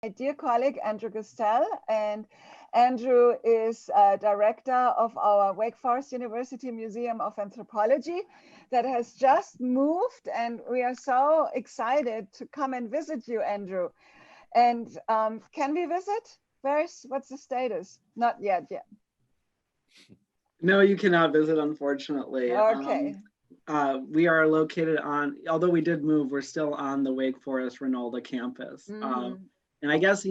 dear colleague, Andrew Gustell, and Andrew is director of our Wake Forest University Museum of Anthropology that has just moved, and we are so excited to come and visit you, Andrew. And can we visit? What's the status? Not yet. No, you cannot visit, unfortunately. Okay. We are located on, although we did move, we're still on the Wake Forest Renolda campus. And I guess,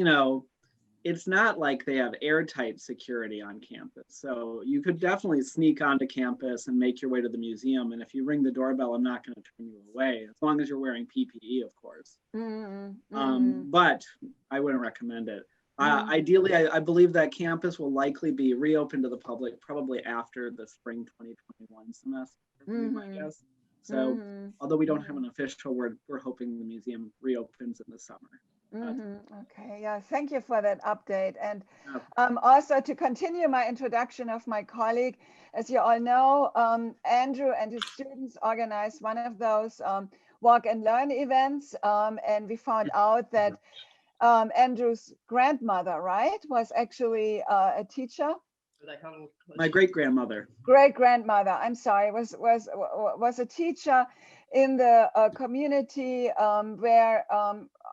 it's not like they have airtight security on campus. So you could definitely sneak onto campus and make your way to the museum. And if you ring the doorbell, I'm not going to turn you away, as long as you're wearing PPE, of course. But I wouldn't recommend it. Ideally, I believe that campus will likely be reopened to the public probably after the spring 2021 semester, I guess. So although we don't have an official word, we're hoping the museum reopens in the summer. Okay, yeah, thank you for that update. And also to continue my introduction of my colleague, as you all know, Andrew and his students organized one of those walk and learn events. And we found out that Andrew's grandmother, right, was actually a teacher. My great-grandmother. Great-grandmother, I'm sorry, was a teacher in the community where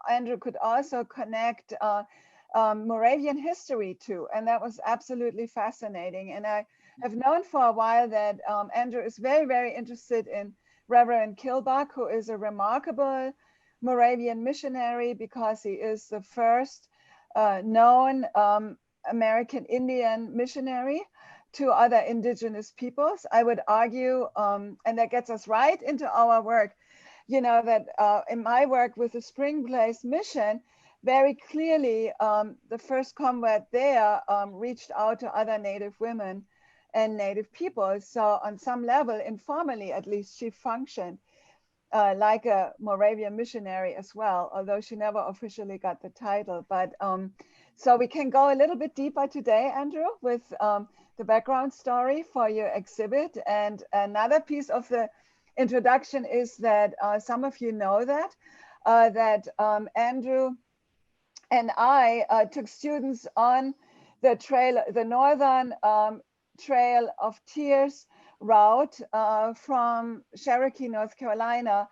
Andrew could also connect Moravian history to, and that was absolutely fascinating. And I have known for a while that Andrew is very, very interested in Reverend Kilbuck, who is a remarkable Moravian missionary because he is the first known American Indian missionary to other indigenous peoples. I would argue, and that gets us right into our work, that in my work with the Spring Place mission, very clearly the first convert there reached out to other Native women and Native peoples. So on some level, informally at least, she functioned like a Moravian missionary as well, although she never officially got the title. But so we can go a little bit deeper today, Andrew, with the background story for your exhibit. And another piece of the introduction is that some of you know that Andrew and I took students on the trail, the Northern Trail of Tears route from Cherokee, North Carolina,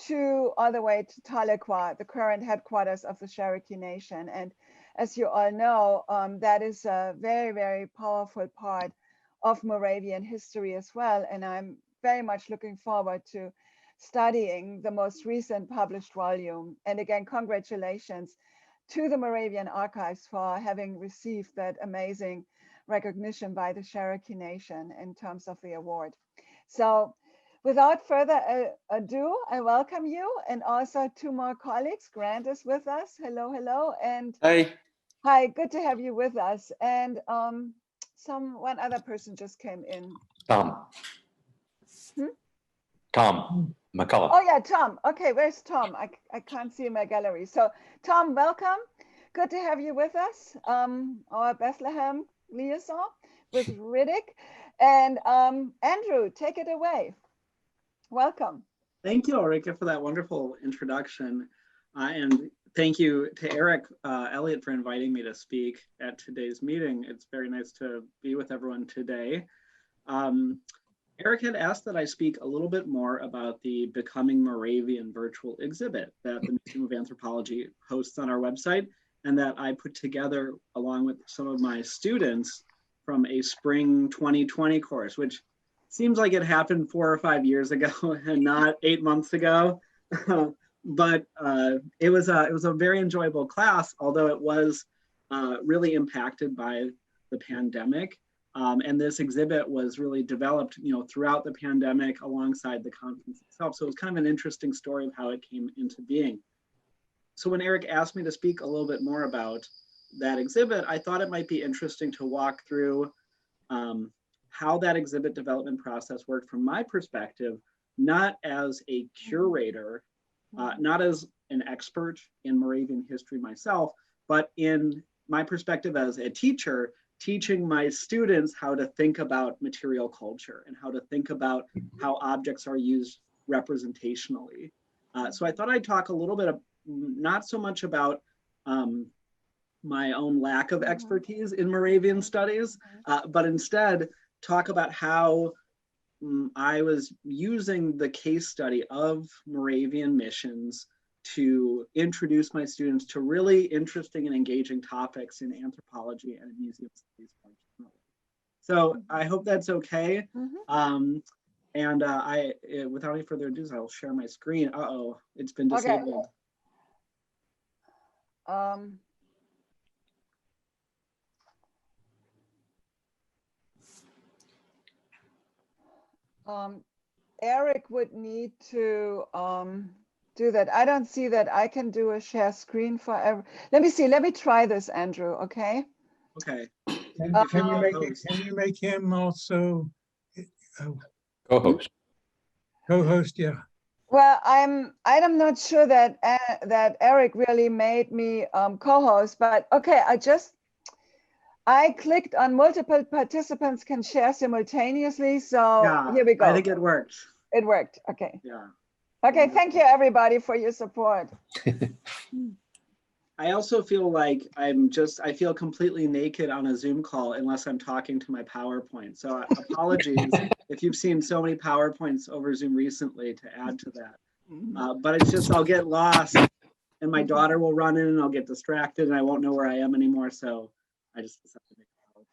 all the way to Tahlequah, the current headquarters of the Cherokee Nation. And as you all know, that is a very, very powerful part of Moravian history as well. And I'm very much looking forward to studying the most recent published volume. And again, congratulations to the Moravian Archives for having received that amazing recognition by the Cherokee Nation in terms of the award. So without further ado, I welcome you, and also two more colleagues. Grant is with us. Hello, hello. And hey. Hi, good to have you with us. And one other person just came in. Tom. Tom McCullough. Oh yeah, Tom. Okay, where's Tom? I can't see my gallery. So Tom, welcome. Good to have you with us. Our Bethlehem liaison with Riddick. And Andrew, take it away. Welcome. Thank you, Ulrike, for that wonderful introduction. And thank you to Eric Elliott for inviting me to speak at today's meeting. It's very nice to be with everyone today. Eric had asked that I speak a little bit more about the Becoming Moravian virtual exhibit that the Museum of Anthropology hosts on our website, and that I put together along with some of my students from a spring 2020 course, which seems like it happened 4 or 5 years ago and not 8 months ago. But it was a very enjoyable class, although it was really impacted by the pandemic. And this exhibit was really developed, throughout the pandemic alongside the conference itself. So it was kind of an interesting story of how it came into being. So when Eric asked me to speak a little bit more about that exhibit, I thought it might be interesting to walk through how that exhibit development process worked from my perspective, not as a curator, not as an expert in Moravian history myself, but in my perspective as a teacher, teaching my students how to think about material culture and how to think about how objects are used representationally. So I thought I'd talk a little bit of, not so much about my own lack of expertise in Moravian studies, but instead talk about how I was using the case study of Moravian missions to introduce my students to really interesting and engaging topics in anthropology and in museum studies more generally. So I hope that's okay. Without any further ado, I'll share my screen. Uh-oh, it's been disabled. Eric would need to do that. I don't see that I can do a share screen forever. Let me see. Let me try this, Andrew. Okay. Okay. Can you make him also Co-host. co-host? Yeah. Well, I'm not sure that that Eric really made me co-host, but okay. I clicked on multiple participants can share simultaneously. So Yeah, here we go. I think it worked. It worked. Okay. Yeah. Okay. Thank you, everybody, for your support. I also feel like I feel completely naked on a Zoom call unless I'm talking to my PowerPoint. So apologies if you've seen so many PowerPoints over Zoom recently to add to that. But it's just, I'll get lost and my daughter will run in and I'll get distracted and I won't know where I am anymore. So I just decided to make a PowerPoint.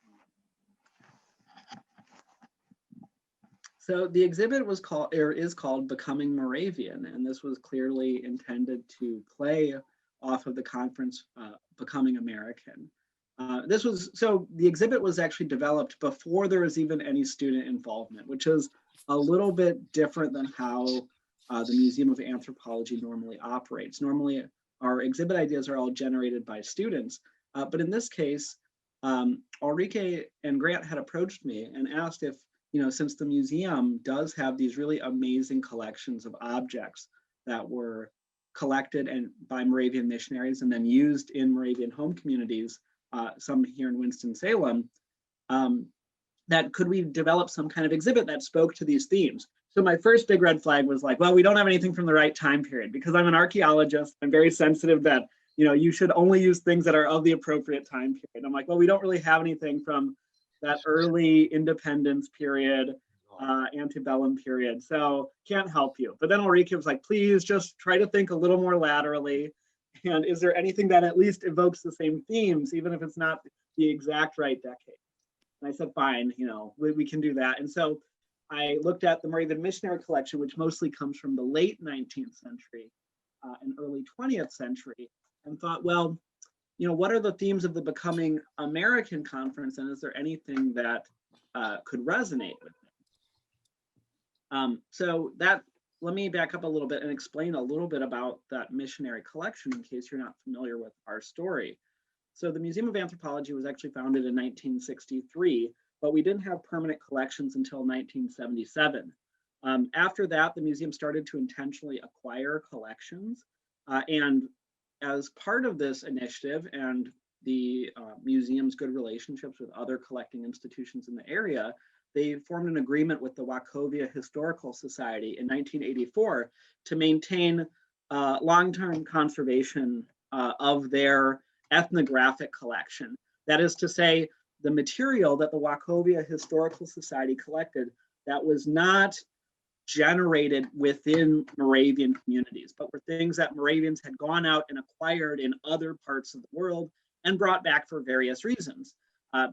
So the exhibit was called, or is called, Becoming Moravian, and this was clearly intended to play off of the conference Becoming American. So the exhibit was actually developed before there was even any student involvement, which is a little bit different than how the Museum of Anthropology normally operates. Normally, our exhibit ideas are all generated by students, but in this case, Ulrike and Grant had approached me and asked if, since the museum does have these really amazing collections of objects that were collected by Moravian missionaries and then used in Moravian home communities, some here in Winston-Salem, that could we develop some kind of exhibit that spoke to these themes? So my first big red flag was like, well, we don't have anything from the right time period. Because I'm an archaeologist, I'm very sensitive that, you should only use things that are of the appropriate time period. I'm like, well, we don't really have anything from that early independence period, antebellum period, so can't help you. But then Ulrike was like, please just try to think a little more laterally. And is there anything that at least evokes the same themes, even if it's not the exact right decade? And I said, fine, we can do that. And so I looked at the Moravian Missionary collection, which mostly comes from the late 19th century and early 20th century, and thought, well, what are the themes of the Becoming American conference, and is there anything that could resonate with them? So let me back up a little bit and explain a little bit about that missionary collection in case you're not familiar with our story. So the Museum of Anthropology was actually founded in 1963, but we didn't have permanent collections until 1977. After that, the museum started to intentionally acquire collections, and as part of this initiative and the museum's good relationships with other collecting institutions in the area, they formed an agreement with the Wachovia Historical Society in 1984 to maintain long-term conservation of their ethnographic collection. That is to say, the material that the Wachovia Historical Society collected that was not generated within Moravian communities, but were things that Moravians had gone out and acquired in other parts of the world and brought back for various reasons. A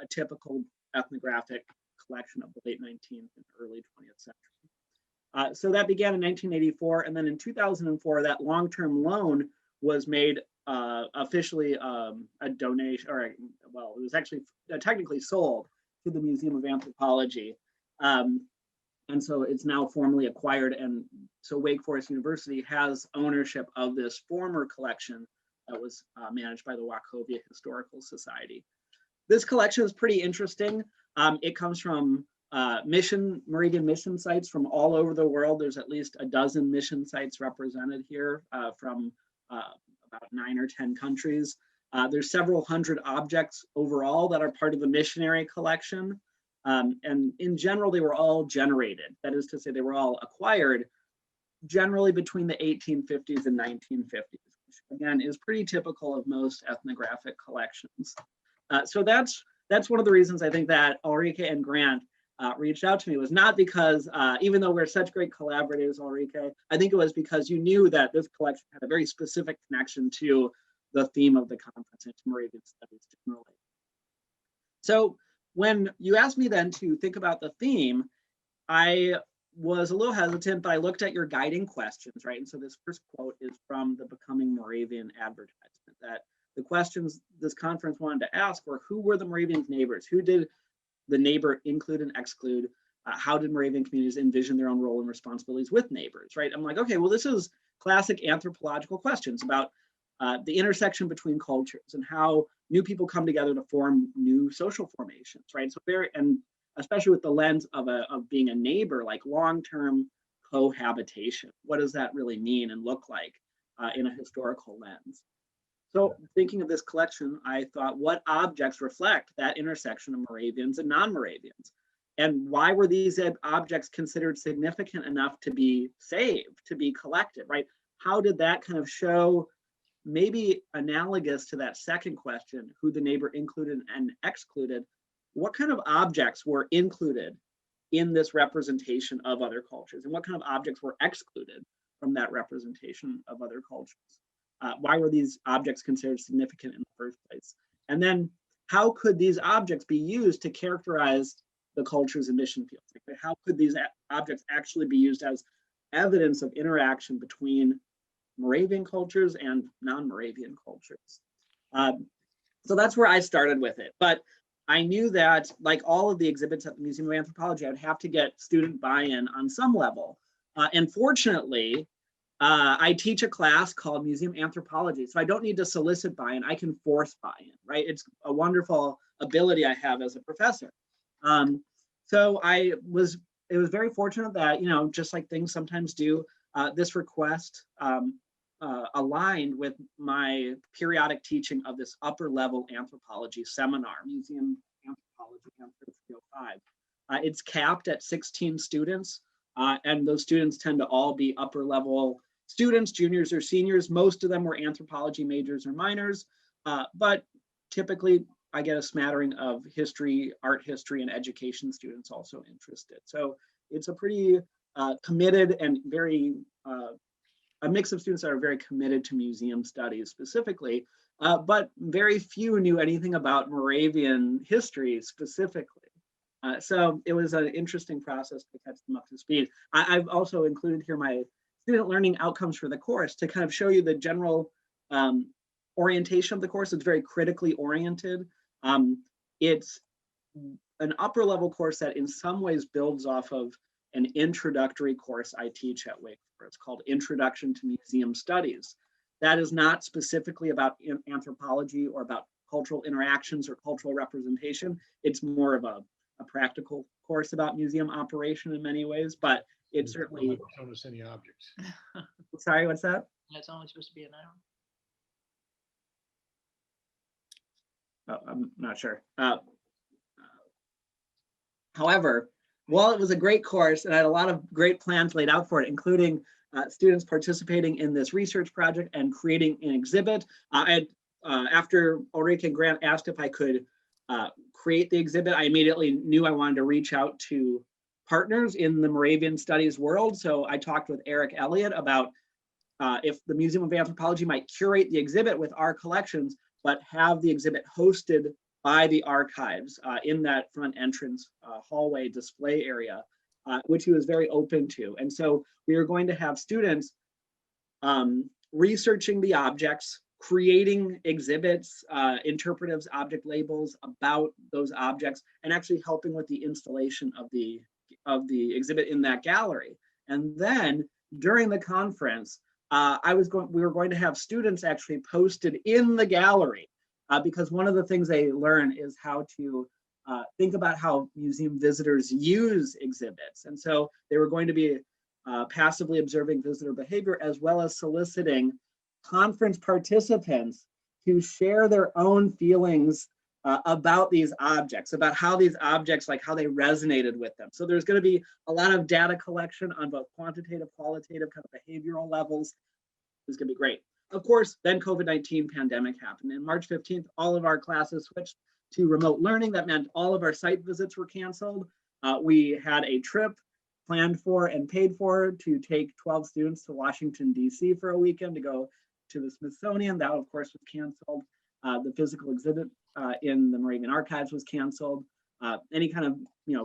typical ethnographic collection of the late 19th and early 20th century. So that began in 1984, and then in 2004, that long-term loan was made officially a donation, or well, it was actually technically sold to the Museum of Anthropology. And so it's now formally acquired. And so Wake Forest University has ownership of this former collection that was managed by the Wachovia Historical Society. This collection is pretty interesting. It comes from Moravian mission sites from all over the world. There's at least a dozen mission sites represented here from about 9 or 10 countries. There's several hundred objects overall that are part of the missionary collection. And in general, they were all generated. That is to say, they were all acquired generally between the 1850s and 1950s. again, is pretty typical of most ethnographic collections. So that's one of the reasons I think that Ulrike and Grant reached out to me, was not because, even though we're such great collaborators, Ulrike, I think it was because you knew that this collection had a very specific connection to the theme of the conference and to Moravian studies generally. So when you asked me then to think about the theme, I was a little hesitant, but I looked at your guiding questions, right? And so this first quote is from the Becoming Moravian advertisement, that the questions this conference wanted to ask were, who were the Moravians' neighbors? Who did the neighbor include and exclude? How did Moravian communities envision their own role and responsibilities with neighbors, right? I'm like, okay, well, this is classic anthropological questions about the intersection between cultures and how new people come together to form new social formations, right? So and especially with the lens of being a neighbor, like long-term cohabitation. What does that really mean and look like in a historical lens? So thinking of this collection, I thought, what objects reflect that intersection of Moravians and non-Moravians? And why were these objects considered significant enough to be saved, to be collected, right? How did that kind of show, maybe analogous to that second question, who the neighbor included and excluded, what kind of objects were included in this representation of other cultures? And what kind of objects were excluded from that representation of other cultures? Why were these objects considered significant in the first place? And then how could these objects be used to characterize the cultures and mission fields? Like, how could these objects actually be used as evidence of interaction between Moravian cultures and non-Moravian cultures? So that's where I started with it. But I knew that, like all of the exhibits at the Museum of Anthropology, I'd have to get student buy-in on some level. And fortunately, I teach a class called Museum Anthropology, so I don't need to solicit buy-in. I can force buy-in, right? It's a wonderful ability I have as a professor. So it was very fortunate that, you know, just like things sometimes do, this request aligned with my periodic teaching of this upper level anthropology seminar, Museum Anthropology Anthro 305. It's capped at 16 students, and those students tend to all be upper level students, juniors or seniors. Most of them were anthropology majors or minors, but typically I get a smattering of history, art history, and education students also interested. So it's a pretty committed and very, a mix of students that are very committed to museum studies specifically, but very few knew anything about Moravian history specifically. So it was an interesting process to catch them up to speed. I've also included here my student learning outcomes for the course to kind of show you the general orientation of the course. It's very critically oriented. It's an upper level course that in some ways builds off of an introductory course I teach at Wake Forest. It's called Introduction to Museum Studies. That is not specifically about anthropology or about cultural interactions or cultural representation. It's more of a practical course about museum operation in many ways, but it certainly Don't show us any objects. Sorry, what's that? That's only supposed to be an hour. Oh, I'm not sure. However, while it was a great course and I had a lot of great plans laid out for it, including students participating in this research project and creating an exhibit, after Ulrike and Grant asked if I could create the exhibit, I immediately knew I wanted to reach out to partners in the Moravian studies world. So I talked with Eric Elliott about if the Museum of Anthropology might curate the exhibit with our collections, but have the exhibit hosted by the archives in that front entrance hallway display area, which he was very open to. And so we are going to have students researching the objects, creating exhibits, interpretives, object labels about those objects, and actually helping with the installation of the exhibit in that gallery. And then during the conference, we were going to have students actually posted in the gallery because one of the things they learn is how to think about how museum visitors use exhibits. And so they were going to be passively observing visitor behavior as well as soliciting conference participants to share their own feelings about these objects, about how these objects, like how they resonated with them. So there's going to be a lot of data collection on both quantitative, qualitative, kind of behavioral levels. It's going to be great. Of course, then COVID-19 pandemic happened. And March 15th, all of our classes switched to remote learning. That meant all of our site visits were canceled. We had a trip planned for and paid for to take 12 students to Washington, D.C. for a weekend to go to the Smithsonian. That, of course, was canceled. The physical exhibit in the Moravian Archives was canceled. Any kind of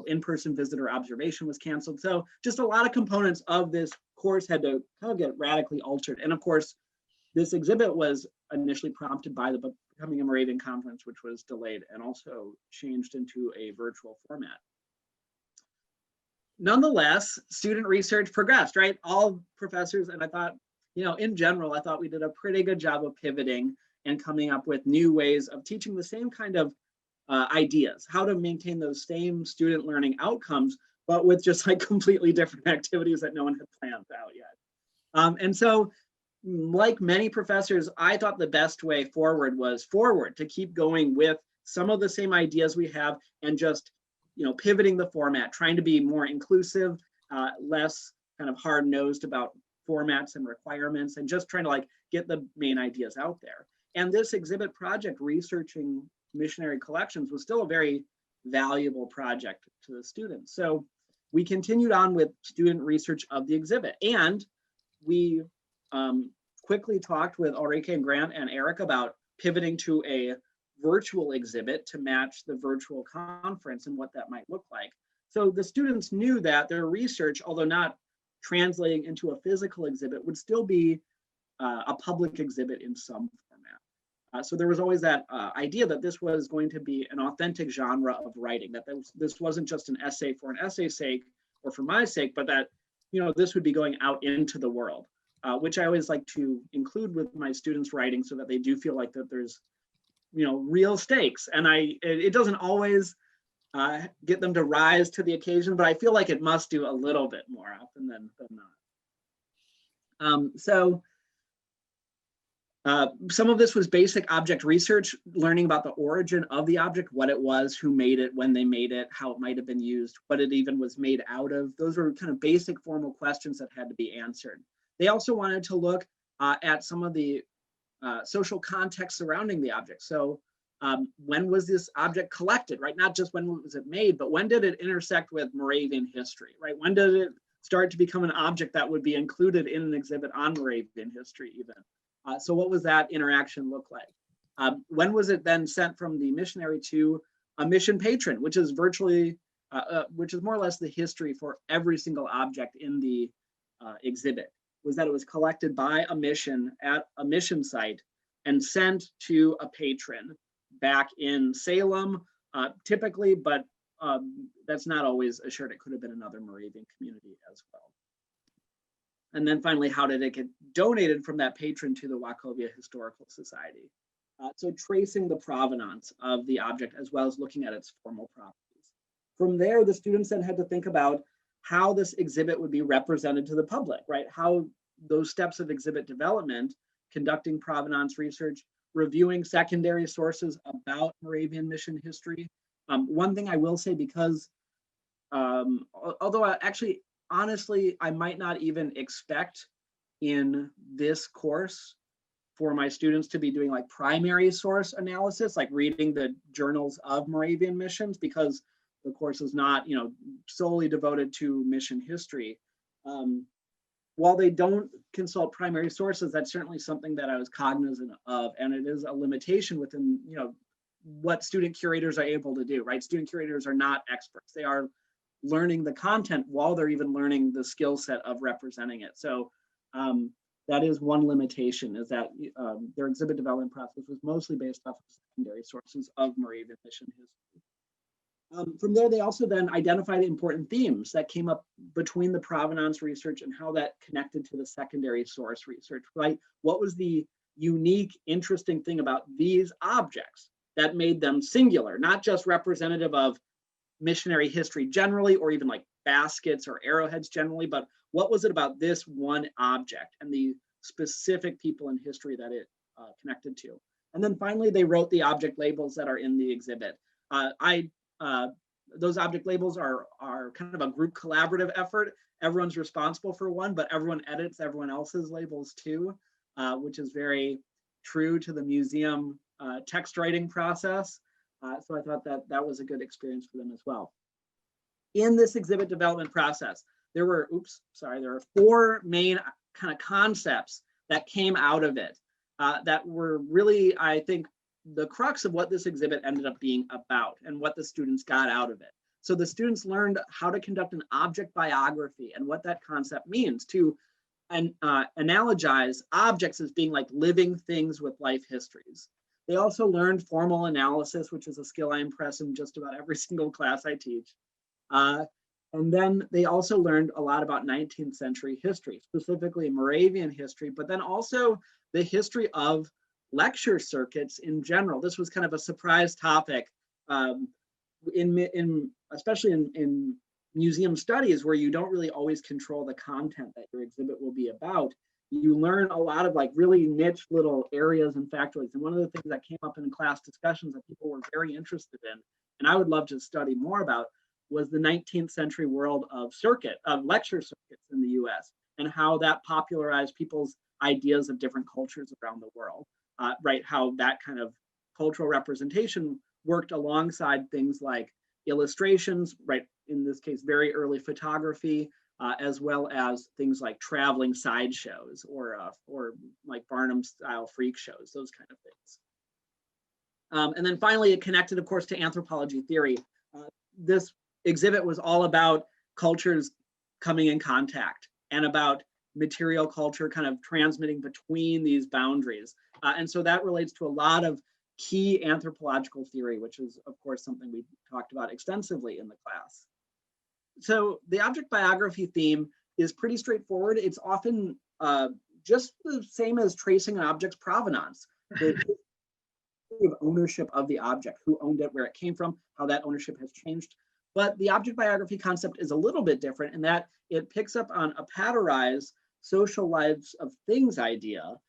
in-person visit or observation was canceled. So just a lot of components of this course had to kind of get radically altered. And of course, this exhibit was initially prompted by the Becoming a Moravian conference, which was delayed and also changed into a virtual format. Nonetheless, student research progressed, right? All professors, and I thought, in general, I thought we did a pretty good job of pivoting and coming up with new ways of teaching the same kind of ideas, how to maintain those same student learning outcomes, but with just like completely different activities that no one had planned out yet. And so, like many professors, I thought the best way forward was to keep going with some of the same ideas we have and just pivoting the format, trying to be more inclusive, less kind of hard-nosed about formats and requirements, and just trying to like get the main ideas out there. And this exhibit project, researching missionary collections, was still a very valuable project to the students. So we continued on with student research of the exhibit, and we quickly talked with Ulrike and Grant and Eric about pivoting to a virtual exhibit to match the virtual conference and what that might look like. So the students knew that their research, although not translating into a physical exhibit, would still be a public exhibit in some format. So there was always that idea that this was going to be an authentic genre of writing, that this wasn't just an essay for an essay's sake or for my sake, but that this would be going out into the world, which I always like to include with my students' writing so that they do feel like that there's real stakes. And it doesn't always get them to rise to the occasion, but I feel like it must do a little bit more often than not. Some of this was basic object research, learning about the origin of the object, what it was, who made it, when they made it, how it might have been used, what it even was made out of. Those were kind of basic formal questions that had to be answered. They also wanted to look at some of the social context surrounding the object. So when was this object collected, right? Not just when was it made, but when did it intersect with Moravian history, right? When did it start to become an object that would be included in an exhibit on Moravian history even? So what was that interaction look like? When was it then sent from the missionary to a mission patron, which is virtually, which is more or less the history for every single object in the exhibit, was that it was collected by a mission at a mission site and sent to a patron back in Salem, typically, but that's not always assured. It could have been another Moravian community as well. And then finally, how did it get donated from that patron to the Wachovia Historical Society? So tracing the provenance of the object as well as looking at its formal properties. From there, the students then had to think about how this exhibit would be represented to the public, right? How those steps of exhibit development, conducting provenance research, reviewing secondary sources about Moravian mission history. One thing I will say, because although honestly, I might not even expect in this course for my students to be doing like primary source analysis, like reading the journals of Moravian missions, because the course is not, solely devoted to mission history. While they don't consult primary sources, that's certainly something that I was cognizant of, and it is a limitation within, what student curators are able to do, right? Student curators are not experts. They are learning the content while they're even learning the skill set of representing it. So that is one limitation, is that their exhibit development process was mostly based off of secondary sources of Moravian mission history. From there, they also then identified important themes that came up between the provenance research and how that connected to the secondary source research, right? What was the unique, interesting thing about these objects that made them singular, not just representative of missionary history generally, or even like baskets or arrowheads generally, but what was it about this one object and the specific people in history that it connected to? And then finally, they wrote the object labels that are in the exhibit. Those object labels are kind of a group collaborative effort. Everyone's responsible for one, but everyone edits everyone else's labels too. which is very true to the museum text writing process. So I thought that that was a good experience for them as well. In this exhibit development process, there were 4 main kind of concepts that came out of it that were really, I think, the crux of what this exhibit ended up being about and what the students got out of it. So the students learned how to conduct an object biography and what that concept means, to analogize objects as being like living things with life histories. They also learned formal analysis, which is a skill I impress in just about every single class I teach. And then they also learned a lot about 19th century history, specifically Moravian history, but then also the history of lecture circuits in general. This was kind of a surprise topic, especially in museum studies, where you don't really always control the content that your exhibit will be about. You learn a lot of like really niche little areas and factoids. And one of the things that came up in class discussions that people were very interested in, and I would love to study more about, was the 19th century world of lecture circuits in the US, and how that popularized people's ideas of different cultures around the world, right? How that kind of cultural representation worked alongside things like illustrations, right? In this case, very early photography, as well as things like traveling sideshows or like Barnum style freak shows, those kind of things. And then finally, it connected, of course, to anthropology theory. This exhibit was all about cultures coming in contact and about material culture kind of transmitting between these boundaries. And so that relates to a lot of key anthropological theory, which is, of course, something we talked about extensively in the class. So the object biography theme is pretty straightforward. It's often just the same as tracing an object's provenance. The ownership of the object, who owned it, where it came from, how that ownership has changed. But the object biography concept is a little bit different in that it picks up on a patterized social lives of things idea,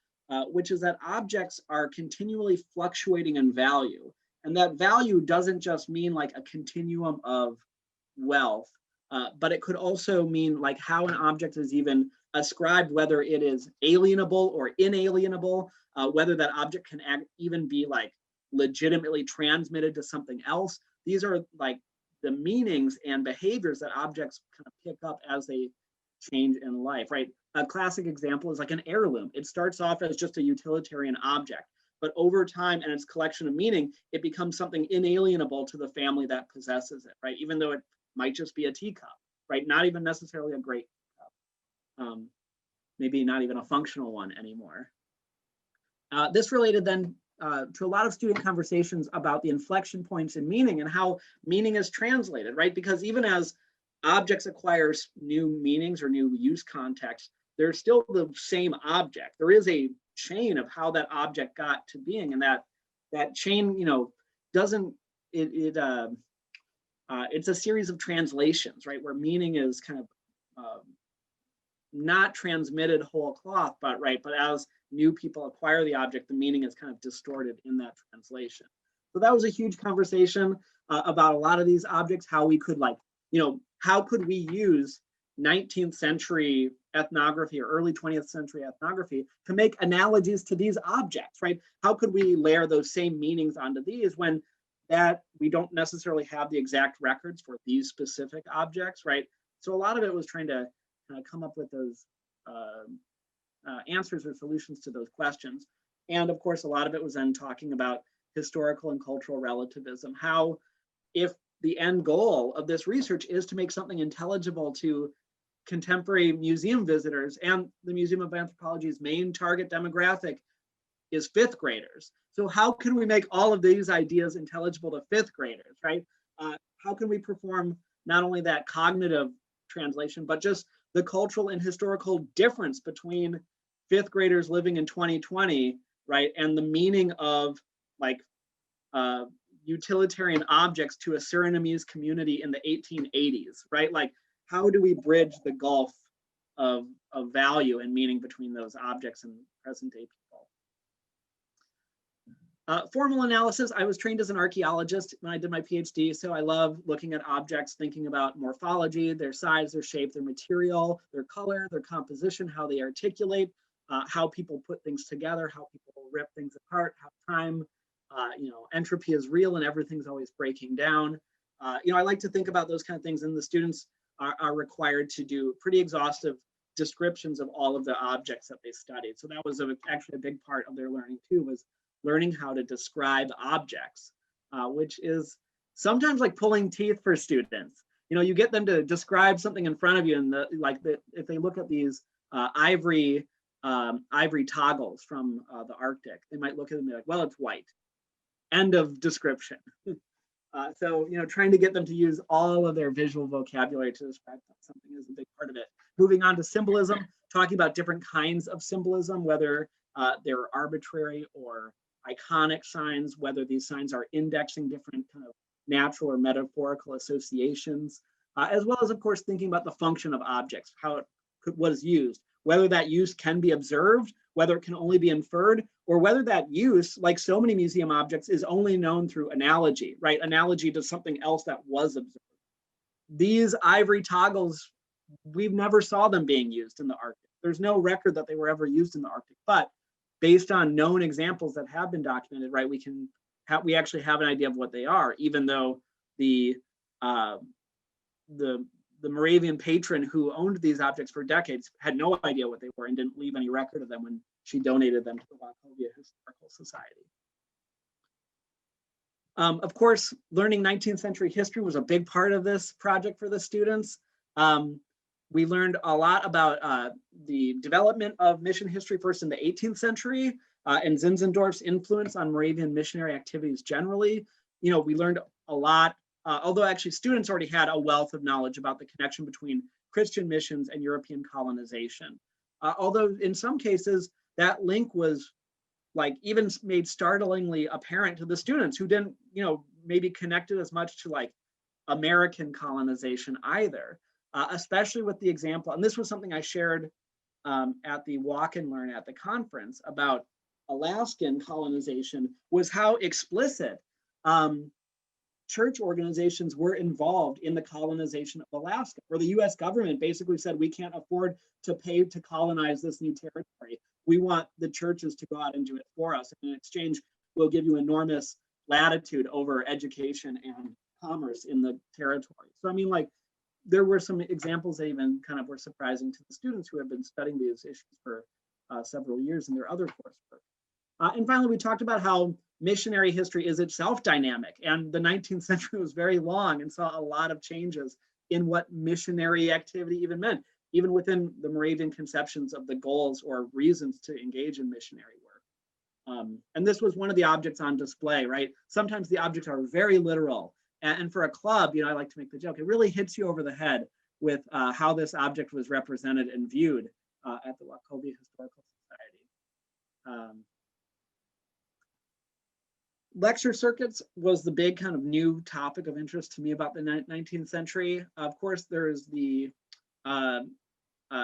which is that objects are continually fluctuating in value. And that value doesn't just mean like a continuum of wealth, but it could also mean like how an object is even ascribed, whether it is alienable or inalienable, whether that object can even be like legitimately transmitted to something else. These are like the meanings and behaviors that objects kind of pick up as they change in life, right? A classic example is like an heirloom. It starts off as just a utilitarian object, but over time and its collection of meaning, it becomes something inalienable to the family that possesses it, right? Even though it might just be a teacup, right? Not even necessarily a great cup. Maybe not even a functional one anymore. This related then to a lot of student conversations about the inflection points in meaning and how meaning is translated, right? Because even as objects acquire new meanings or new use context, they're still the same object. There is a chain of how that object got to being, and that chain, you know, doesn't it's a series of translations, right? Where meaning is kind of not transmitted whole cloth, but as new people acquire the object, the meaning is kind of distorted in that translation. So that was a huge conversation about a lot of these objects, how we could how could we use 19th century ethnography or early 20th century ethnography to make analogies to these objects, right? How could we layer those same meanings onto these when that we don't necessarily have the exact records for these specific objects, right? So a lot of it was trying to kind of come up with those answers or solutions to those questions. And of course, a lot of it was then talking about historical and cultural relativism, how if the end goal of this research is to make something intelligible to contemporary museum visitors, and the Museum of Anthropology's main target demographic is 5th graders. So how can we make all of these ideas intelligible to 5th graders, right? How can we perform not only that cognitive translation, but just the cultural and historical difference between 5th graders living in 2020, right? And the meaning of like utilitarian objects to a Surinamese community in the 1880s, right? Like, how do we bridge the gulf of value and meaning between those objects and present day people? Formal analysis, I was trained as an archaeologist when I did my PhD, so I love looking at objects, thinking about morphology, their size, their shape, their material, their color, their composition, how they articulate. how people put things together, how people rip things apart, how time, entropy is real and everything's always breaking down. I like to think about those kind of things, and the students are required to do pretty exhaustive descriptions of all of the objects that they studied. So that was actually a big part of their learning too, was learning how to describe objects, which is sometimes like pulling teeth for students. You get them to describe something in front of you, and if they look at these ivory toggles from the Arctic, they might look at them and be like, well, it's white. End of description. So, trying to get them to use all of their visual vocabulary to describe something is a big part of it. Moving on to symbolism, talking about different kinds of symbolism, whether they're arbitrary or iconic signs, whether these signs are indexing different kind of natural or metaphorical associations, as well as, of course, thinking about the function of objects, what is used, whether that use can be observed, whether it can only be inferred, or whether that use, like so many museum objects, is only known through analogy, right? Analogy to something else that was observed. These ivory toggles, we've never saw them being used in the Arctic. There's no record that they were ever used in the Arctic, but based on known examples that have been documented, right, we actually have an idea of what they are, even though the Moravian patron who owned these objects for decades had no idea what they were and didn't leave any record of them when she donated them to the Wachovia Historical Society. Of course, learning 19th century history was a big part of this project for the students. We learned a lot about the development of mission history first in the 18th century and Zinzendorf's influence on Moravian missionary activities generally. We learned a lot, although actually students already had a wealth of knowledge about the connection between Christian missions and European colonization. Although in some cases, that link was even made startlingly apparent to the students who didn't, maybe connect it as much to American colonization either, especially with the example, and this was something I shared at the Walk and Learn at the conference about Alaskan colonization, was how explicit church organizations were involved in the colonization of Alaska, where the US government basically said, we can't afford to pay to colonize this new territory. We want the churches to go out and do it for us. And in exchange, we'll give you enormous latitude over education and commerce in the territory. So, there were some examples that even kind of were surprising to the students who have been studying these issues for several years in their other coursework. And finally, we talked about how missionary history is itself dynamic, and the 19th century was very long and saw a lot of changes in what missionary activity even meant, even within the Moravian conceptions of the goals or reasons to engage in missionary work. And this was one of the objects on display, right? Sometimes the objects are very literal. And for a club, I like to make the joke, it really hits you over the head with how this object was represented and viewed at the Wachovia Historical Society. Lecture circuits was the big kind of new topic of interest to me about the 19th century. Of course, there's the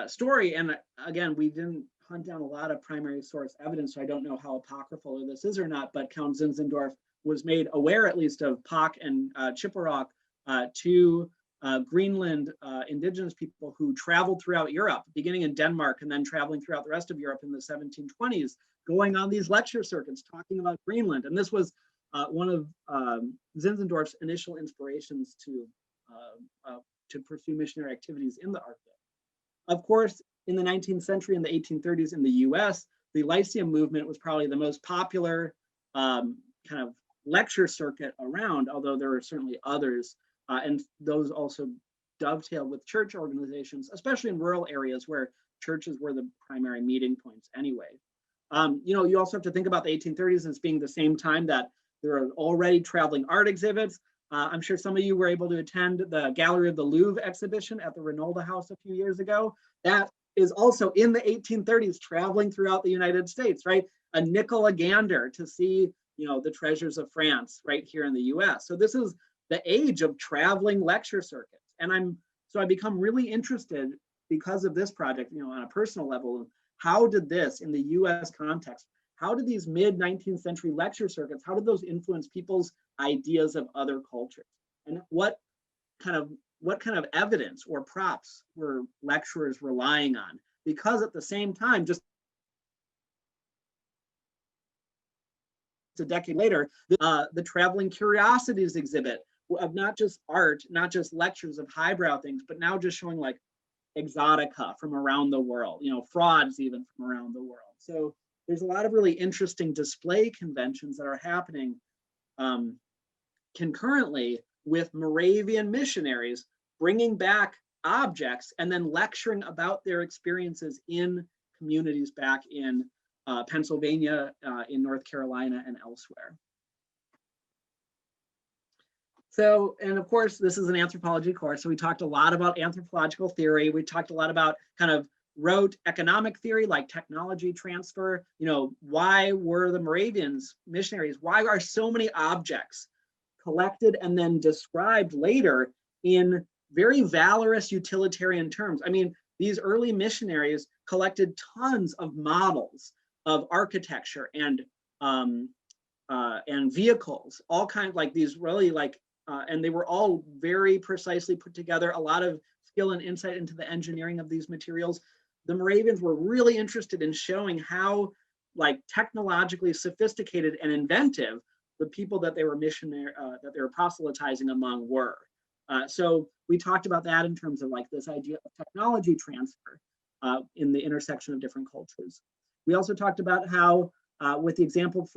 story, and again, we didn't hunt down a lot of primary source evidence, so I don't know how apocryphal this is or not, but Count Zinzendorf was made aware at least of Pak and Chippewa, two Greenland indigenous people who traveled throughout Europe, beginning in Denmark and then traveling throughout the rest of Europe in the 1720s, going on these lecture circuits talking about Greenland. And this was one of Zinzendorf's initial inspirations to pursue missionary activities in the Arctic. Of course, in the 19th century, in the 1830s in the US, the Lyceum movement was probably the most popular kind of lecture circuit around, although there are certainly others. And those also dovetail with church organizations, especially in rural areas where churches were the primary meeting points anyway. You also have to think about the 1830s as being the same time that there are already traveling art exhibits. I'm sure some of you were able to attend the Gallery of the Louvre exhibition at the Renolda House a few years ago. That is also in the 1830s, traveling throughout the United States, right? A nickel a gander to see, the treasures of France right here in the US. So this is the age of traveling lecture circuits. And I become really interested because of this project, on a personal level, how did this in the US context, how did these mid-19th century lecture circuits, how did those influence people's ideas of other cultures? And what kind of evidence or props were lecturers relying on? Because at the same time, just a decade later, the Traveling Curiosities exhibit of not just art, not just lectures of highbrow things, but now just showing like exotica from around the world, frauds even from around the world. So there's a lot of really interesting display conventions that are happening concurrently with Moravian missionaries bringing back objects and then lecturing about their experiences in communities back in Pennsylvania, in North Carolina, and elsewhere. So, and of course, this is an anthropology course, so we talked a lot about anthropological theory. We talked a lot about kind of rote economic theory, like technology transfer. Why were the Moravians missionaries? Why are so many objects collected and then described later in very valorous utilitarian terms? I mean, these early missionaries collected tons of models of architecture and vehicles, all kinds, like these really like, and they were all very precisely put together, a lot of skill and insight into the engineering of these materials. The Moravians were really interested in showing how like technologically sophisticated and inventive the people that they were that they were proselytizing among were. So we talked about that in terms of like this idea of technology transfer in the intersection of different cultures. We also talked about how, with the example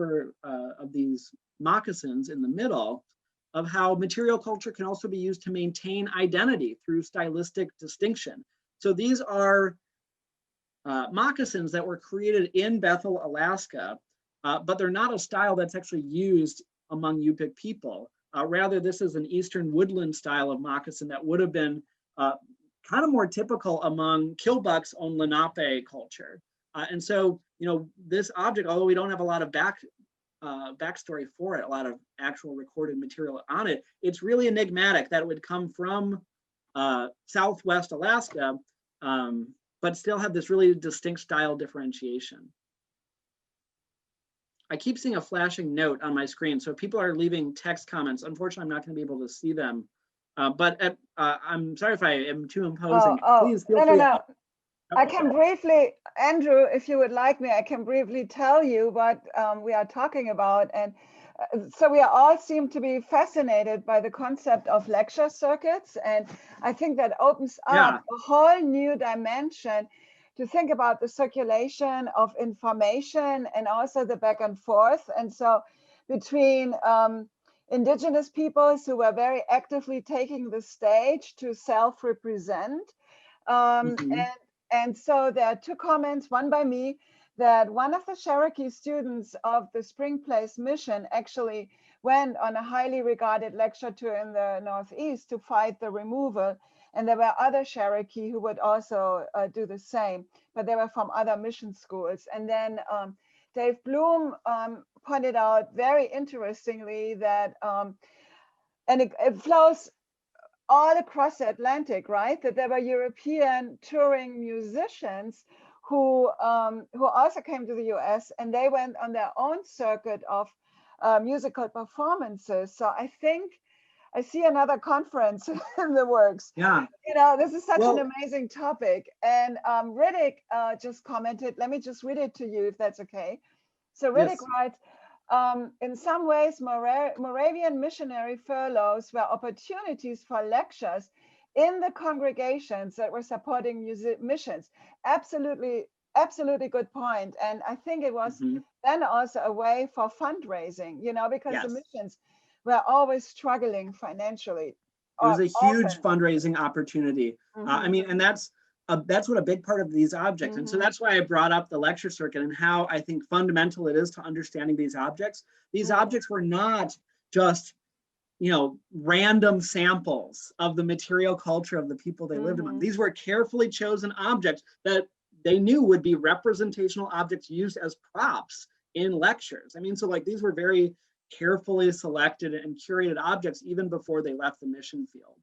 of these moccasins in the middle, of how material culture can also be used to maintain identity through stylistic distinction. So these are moccasins that were created in Bethel, Alaska, but they're not a style that's actually used among Yupik people. Rather, this is an Eastern woodland style of moccasin that would have been kind of more typical among Kilbuck's own Lenape culture. And so, this object, although we don't have a lot of backstory for it, a lot of actual recorded material on it, it's really enigmatic that it would come from Southwest Alaska, but still have this really distinct style differentiation. I keep seeing a flashing note on my screen, so if people are leaving text comments, unfortunately, I'm not going to be able to see them. But I'm sorry if I am too imposing. Please feel free. No. I can briefly, Andrew, if you would like me, I can briefly tell you what we are talking about. And so we all seem to be fascinated by the concept of lecture circuits. And I think that opens up a whole new dimension to think about the circulation of information and also the back and forth. And so between indigenous peoples who were very actively taking the stage to self-represent, and so there are two comments, one by me, that one of the Cherokee students of the Spring Place mission actually went on a highly regarded lecture tour in the Northeast to fight the removal. And there were other Cherokee who would also do the same, but they were from other mission schools. And then Dave Bloom pointed out very interestingly that, and it flows all across the Atlantic, right? That there were European touring musicians who also came to the US, and they went on their own circuit of musical performances. So I think I see another conference in the works. Yeah. This is such an amazing topic. And Riddick just commented, let me just read it to you if that's okay. So Riddick writes, in some ways, Moravian missionary furloughs were opportunities for lectures in the congregations that were supporting missions. Absolutely good point. And I think it was then also a way for fundraising, because the missions were always struggling financially. It was a huge fundraising opportunity. I mean, and that's what a big part of these objects. And so that's why I brought up the lecture circuit and how I think fundamental it is to understanding these objects. These objects were not just, random samples of the material culture of the people they lived among. These were carefully chosen objects that they knew would be representational objects used as props in lectures. I mean, so like these were very carefully selected and curated objects even before they left the mission field.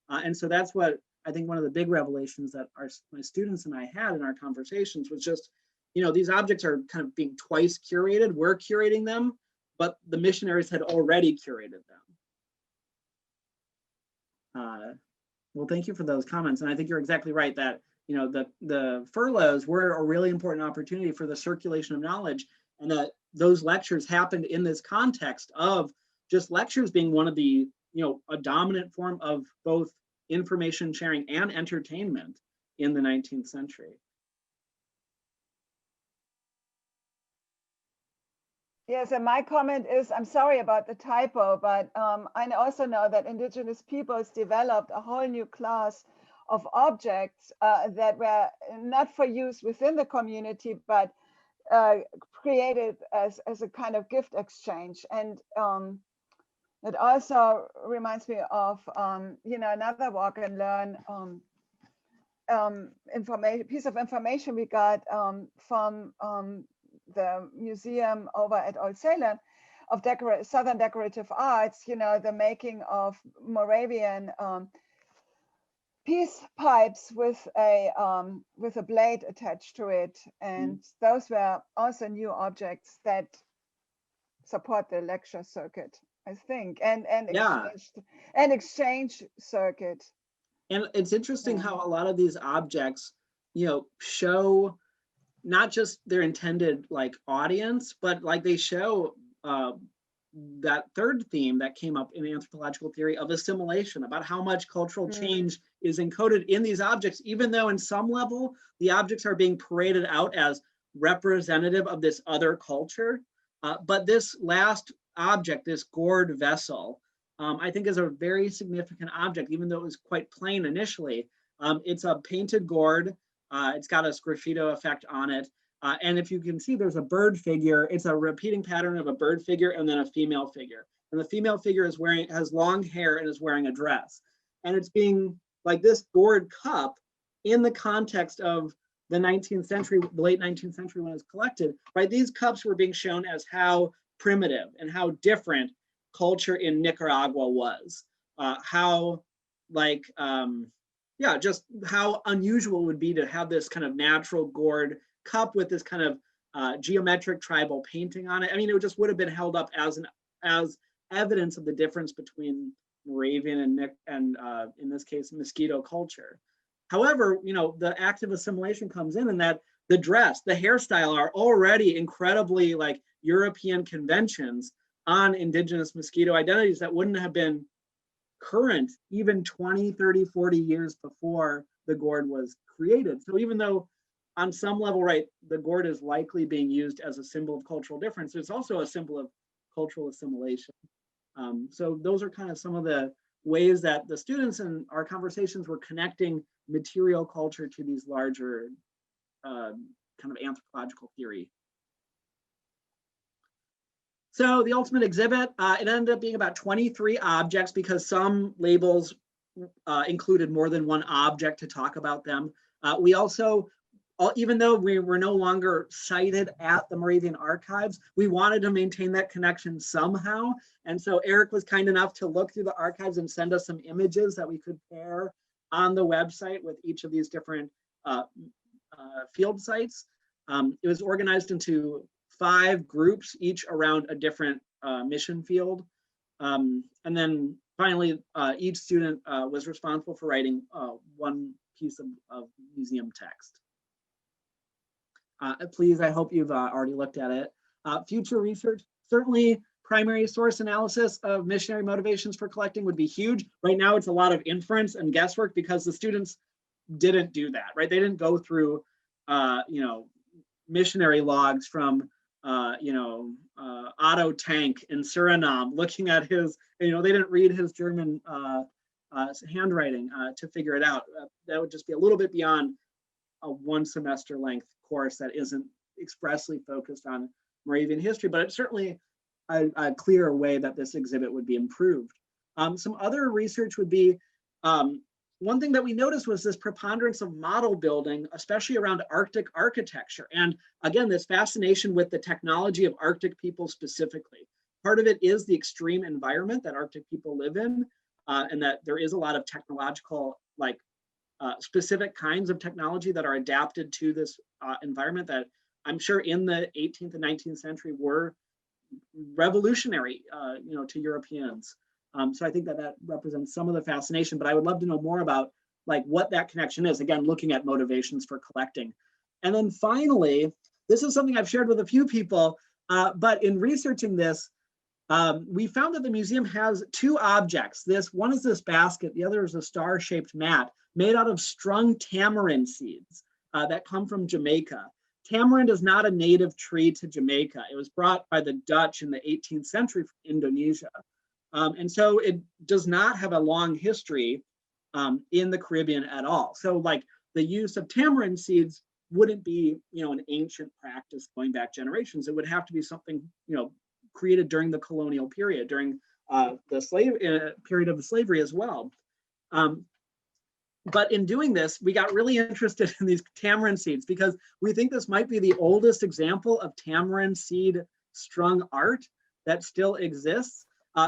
And so that's what I think one of the big revelations that my students and I had in our conversations was just, these objects are kind of being twice curated. We're curating them, but the missionaries had already curated them. Well, thank you for those comments. And I think you're exactly right that, the furloughs were a really important opportunity for the circulation of knowledge and that those lectures happened in this context of just lectures being one of the, a dominant form of both information sharing and entertainment in the 19th century. Yes, and my comment is, I'm sorry about the typo, but I also know that indigenous peoples developed a whole new class of objects that were not for use within the community, but created as a kind of gift exchange. And it also reminds me of, another walk and learn piece of information we got from the museum over at Old Salem of Southern decorative arts, the making of Moravian peace pipes with a blade attached to it. And those were also new objects that support the lecture circuit, I think, and exchange circuit. And it's interesting how a lot of these objects, show not just their intended audience, but they show that third theme that came up in anthropological theory of assimilation, about how much cultural change is encoded in these objects, even though in some level the objects are being paraded out as representative of this other culture. But this last object, this gourd vessel, I think is a very significant object, even though it was quite plain initially. It's a painted gourd. It's got a sgraffito effect on it. And if you can see, there's a bird figure. It's a repeating pattern of a bird figure and then a female figure. And the female figure has long hair and is wearing a dress. And it's being this gourd cup in the context of the 19th century, the late 19th century when it was collected, right? These cups were being shown as how primitive and how different culture in Nicaragua was. Just how unusual it would be to have this kind of natural gourd cup with this kind of geometric tribal painting on it. I mean, it just would have been held up as evidence of the difference between Moravian and in this case, Mosquito culture. However, the active assimilation comes in, and that the dress, the hairstyle are already incredibly European conventions on indigenous Mosquito identities that wouldn't have been current even 20, 30, 40 years before the gourd was created. So even though on some level, right, the gourd is likely being used as a symbol of cultural difference, it's also a symbol of cultural assimilation. So those are kind of some of the ways that the students in our conversations were connecting material culture to these larger kind of anthropological theory. So the ultimate exhibit, it ended up being about 23 objects because some labels included more than one object to talk about them. We also, even though we were no longer cited at the Moravian archives, we wanted to maintain that connection somehow. And so Eric was kind enough to look through the archives and send us some images that we could pair on the website with each of these different field sites. It was organized into 5 groups, each around a different mission field. And then finally, each student was responsible for writing one piece of museum text. Please, I hope you've already looked at it. Future research, certainly primary source analysis of missionary motivations for collecting would be huge. Right now, it's a lot of inference and guesswork because the students didn't do that, right? They didn't go through, missionary logs from, Otto Tank in Suriname, looking at his, they didn't read his German handwriting to figure it out. That would just be a little bit beyond a 1 semester length course that isn't expressly focused on Moravian history, but it's certainly a clearer way that this exhibit would be improved. Some other research would be, one thing that we noticed was this preponderance of model building, especially around Arctic architecture. And again, this fascination with the technology of Arctic people specifically. Part of it is the extreme environment that Arctic people live in, and that there is a lot of technological, specific kinds of technology that are adapted to this environment that I'm sure in the 18th and 19th century were revolutionary, to Europeans. So I think that represents some of the fascination, but I would love to know more about what that connection is. Again, looking at motivations for collecting. And then finally, this is something I've shared with a few people. But in researching this, we found that the museum has two objects. One is this basket, the other is a star-shaped mat made out of strung tamarind seeds that come from Jamaica. Tamarind is not a native tree to Jamaica. It was brought by the Dutch in the 18th century from Indonesia. And so it does not have a long history in the Caribbean at all. So like the use of tamarind seeds wouldn't be, an ancient practice going back generations. It would have to be something, created during the colonial period, during the period of the slavery as well. But in doing this, we got really interested in these tamarind seeds because we think this might be the oldest example of tamarind seed strung art that still exists.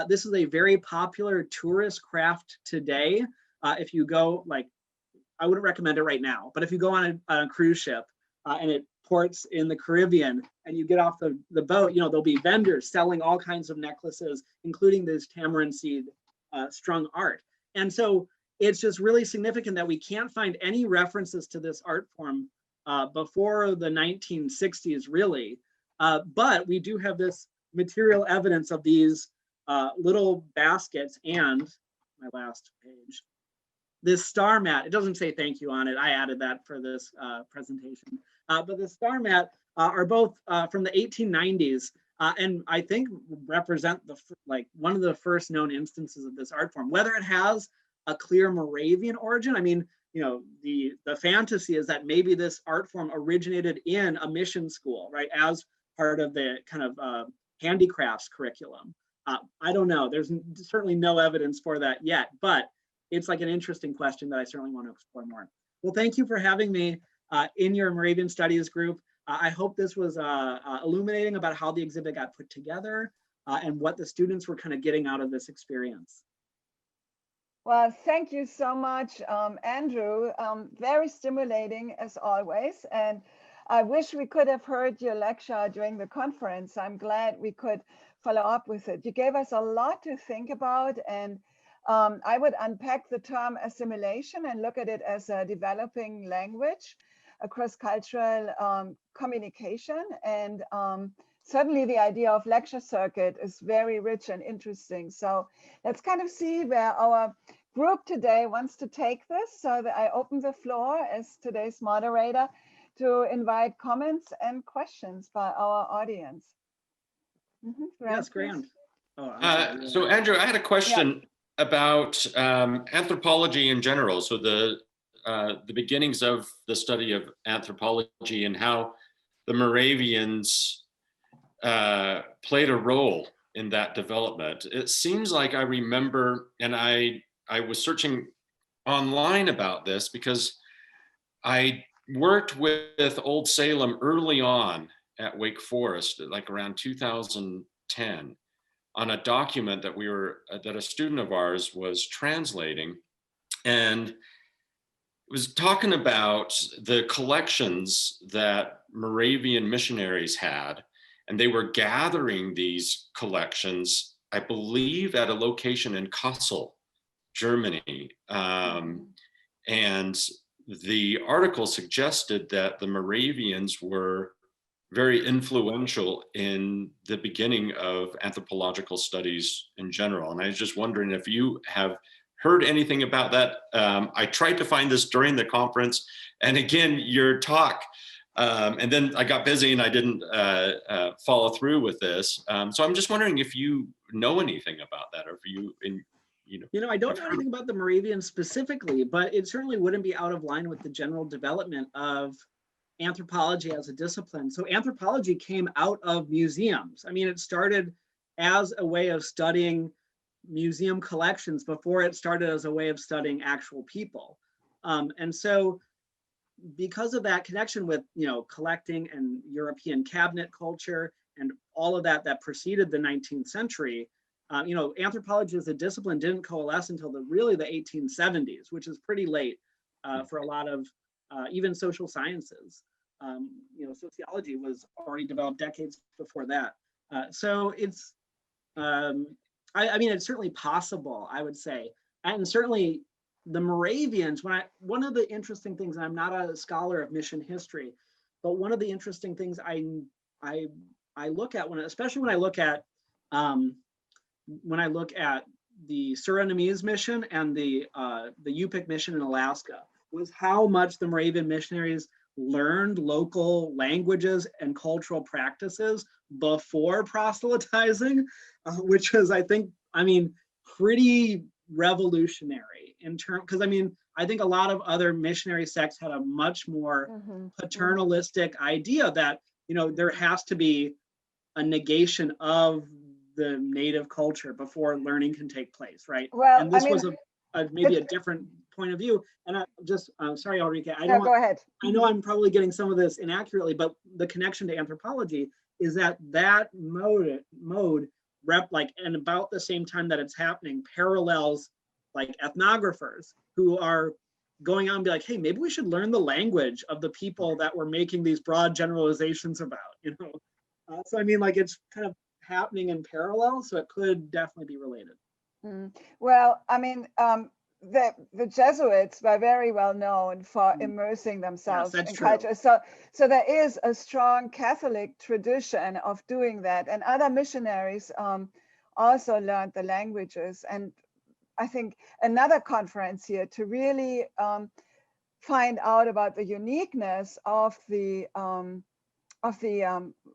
This is a very popular tourist craft today. If you go, I wouldn't recommend it right now, but if you go on a cruise ship and it ports in the Caribbean and you get off the boat, there'll be vendors selling all kinds of necklaces, including this tamarind seed strung art. And so it's just really significant that we can't find any references to this art form before the 1960s, really. But we do have this material evidence of these little baskets and, my last page, this star mat. It doesn't say thank you on it. I added that for this presentation. But the star mat are both from the 1890s and I think represent one of the first known instances of this art form. Whether it has a clear Moravian origin, I mean, the fantasy is that maybe this art form originated in a mission school, right, as part of the kind of handicrafts curriculum. I don't know. There's certainly no evidence for that yet, but it's like an interesting question that I certainly want to explore more. Well, thank you for having me in your Moravian Studies group. I hope this was illuminating about how the exhibit got put together and what the students were kind of getting out of this experience. Well, thank you so much, Andrew. Very stimulating as always. And I wish we could have heard your lecture during the conference. I'm glad we could follow up with it. You gave us a lot to think about, and I would unpack the term assimilation and look at it as a developing language, a cross-cultural communication. And certainly the idea of lecture circuit is very rich and interesting. So let's kind of see where our group today wants to take this. So that I open the floor as today's moderator to invite comments and questions by our audience. Yes, Grant. So Andrew, I had a question about anthropology in general. So the beginnings of the study of anthropology and how the Moravians played a role in that development. It seems like I remember, and I was searching online about this because I worked with Old Salem early on at Wake Forest, like around 2010, on a document that a student of ours was translating, and it was talking about the collections that Moravian missionaries had, and they were gathering these collections, I believe, at a location in Kassel, Germany. And the article suggested that the Moravians were very influential in the beginning of anthropological studies in general. And I was just wondering if you have heard anything about that. I tried to find this during the conference, and again, your talk, and then I got busy and I didn't follow through with this. So I'm just wondering if you know anything about that, or if you, I don't know anything about the Moravians specifically, but it certainly wouldn't be out of line with the general development of anthropology as a discipline. So anthropology came out of museums. I mean, it started as a way of studying museum collections before it started as a way of studying actual people. And so because of that connection with, collecting and European cabinet culture and all of that preceded the 19th century, anthropology as a discipline didn't coalesce until the 1870s, which is pretty late for a lot of even social sciences. Sociology was already developed decades before that. So it's, I mean, it's certainly possible, I would say. And certainly the Moravians, one of the interesting things, and I'm not a scholar of mission history, but one of the interesting things I I look at especially when I look at the Surinamese mission and the Yupik mission in Alaska, was how much the Moravian missionaries learned local languages and cultural practices before proselytizing, which was, I mean, pretty revolutionary in terms, because I mean, I think a lot of other missionary sects had a much more paternalistic idea that, you know, there has to be a negation of the native culture before learning can take place, right? Well, and this I mean, was maybe a different point of view. And I'm sorry, Ulrike, go ahead. I know I'm probably getting some of this inaccurately, but the connection to anthropology is that mode and about the same time that it's happening, parallels like ethnographers who are going out and be like, hey, maybe we should learn the language of the people that we're making these broad generalizations about, you know? So I mean, like, it's kind of happening in parallel, so it could definitely be related. Well, I mean, the Jesuits were very well known for immersing themselves in culture. So there is a strong Catholic tradition of doing that, and other missionaries also learned the languages. And I think another conference here to really find out about the uniqueness of the